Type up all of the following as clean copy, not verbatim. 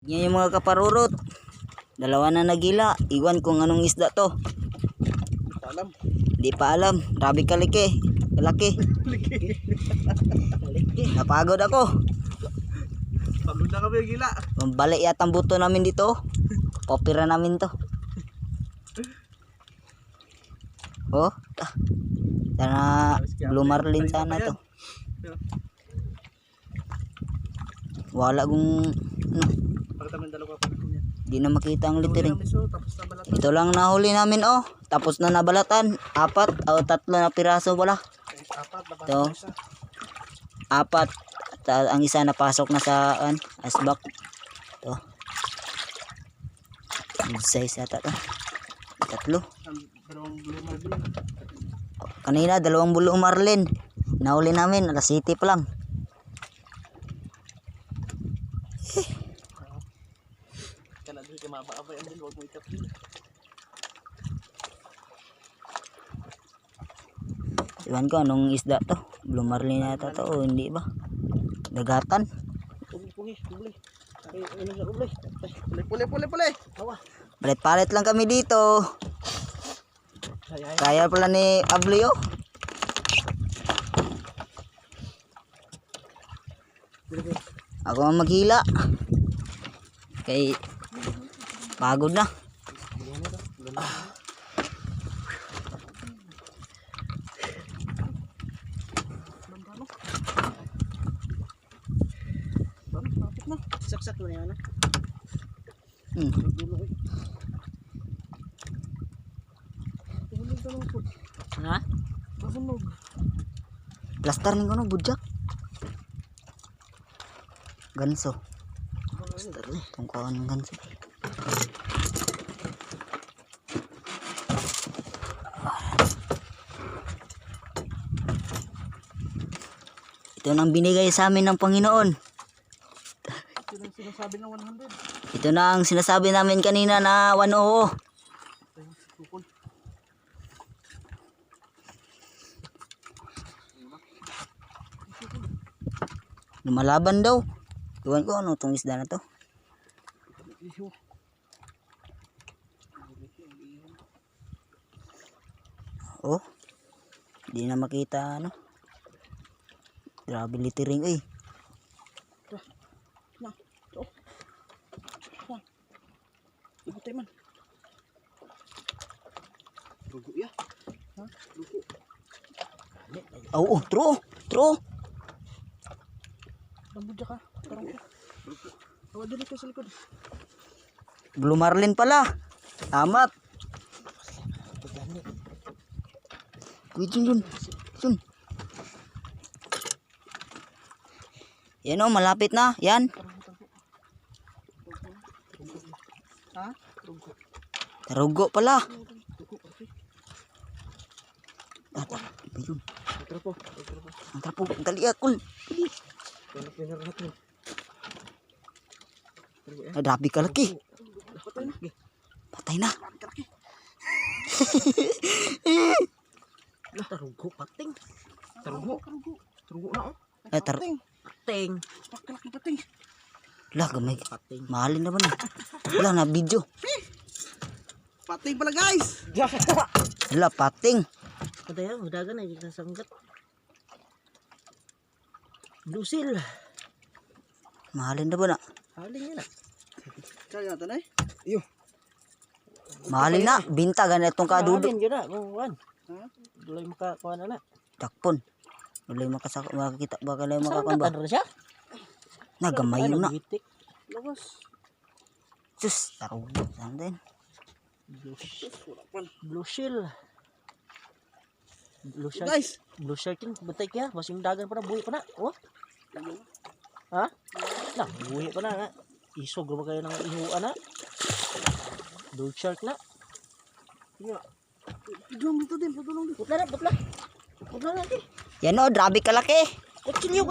Yan yung mga kaparurot. Dalawa na nagila. Iwan kung anong isda to. Alam. Hindi pa alam. Grabe kalaki. Kalaki. Napagod ako. Pagod na kami gila. Balik yata ang buto namin dito. Popira namin to. Oh. Sana Blue Marlin sana to. Wala kung ano. Di na makita ang littering. Ito lang nahuli namin oh. Tapos na nabalatan. 4 o 3 na piraso wala. Ito. 4. Ang isa napasok na sa asbak. Ito. Good size yata to. 3. Kanina 2 Blue Marlin. Nahuli namin. Alas 7 pa lang. Iwan ko anong isda to. Blue Marlin yata to o hindi ba? Dagatan. Puli. Palit-palit lang kami dito. Kaya pala ni Abli oh. Ako ang maghila. Kay pagod na. Saksak mo na yan. Ha? Plaster ning kono bujak. Ganso. Plaster ni tungkuan ng ganso. Ito nang binigay sa amin ng Panginoon. Ito na ang sinasabi namin kanina na 1-0. Lumalaban daw. Iwan ko ano itong isda na to. Oh. Hindi na makita ano. Grabe littering eh. Ibutay man. Rugo ya. Ha? Rugo. Oo, true. Bambudya ka. Parang rugo. Tawa dito ka sa likod. Blue Marlin pala. Tamat. Kuy Jun. Yan oh, malapit na. Yan. Ha? Rugo. Tarugo pala. Ayun. Ang trapo. Dali akol. Ay, grabe kalaki. Patay na. Tarugo, pating. Tarugo na oh. Pating. Pakalaki pating. Lah, gamay. Mahalin naman eh. Wala na video. Pating pala guys. Wala, pating. Kada yan, hudagan na yung sanggat. Dusil. Mahalin na ba na? Halin yan na. Kaya natin eh. Iyo. Mahalin na. Binta ganitong kadudo. Halin yun na. Kuhan. Dulay makakuha na na. Takpon. Dulay makakita. Baka lang makakuha ba? Saan siya? Nagamay yun na. Labas. Sus, tarugo. Saan din? Blue shell. Blue shark. Guys, blue shark yun. Bantay kaya. Masing dagan pa na. Buhi pa na. Oh. Ha? Na, buhi pa na. Ha? Isog ba kayo ng ihuan na? Blue shark na. Diyan dito din. Putla na. Yan o, grabe kalaki. Kutsilyo.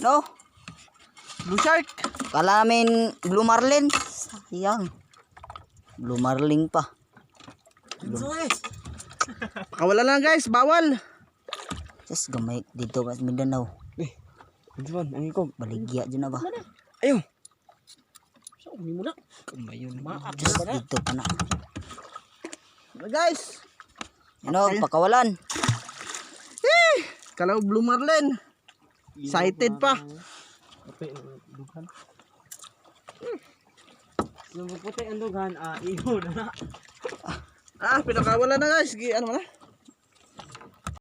No? Blue shark. Kala namin Blue Marlin. Sayang. Blue Marlin pa. Pakawala lang guys, bawal. Just gamay dito sa Mindanao. Diyan, ang ikog. Baligya dyan na ba? Ayun. Umi mo na. Kumayon. Maak Diyos, ba na? dito pa na. Guys, Ano, pakawalan. kalaw Blue Marlin. Excited pa. Ape, dughan. Yung puti ang dughan, iho na na. Pinakawala na guys. Ano mo na?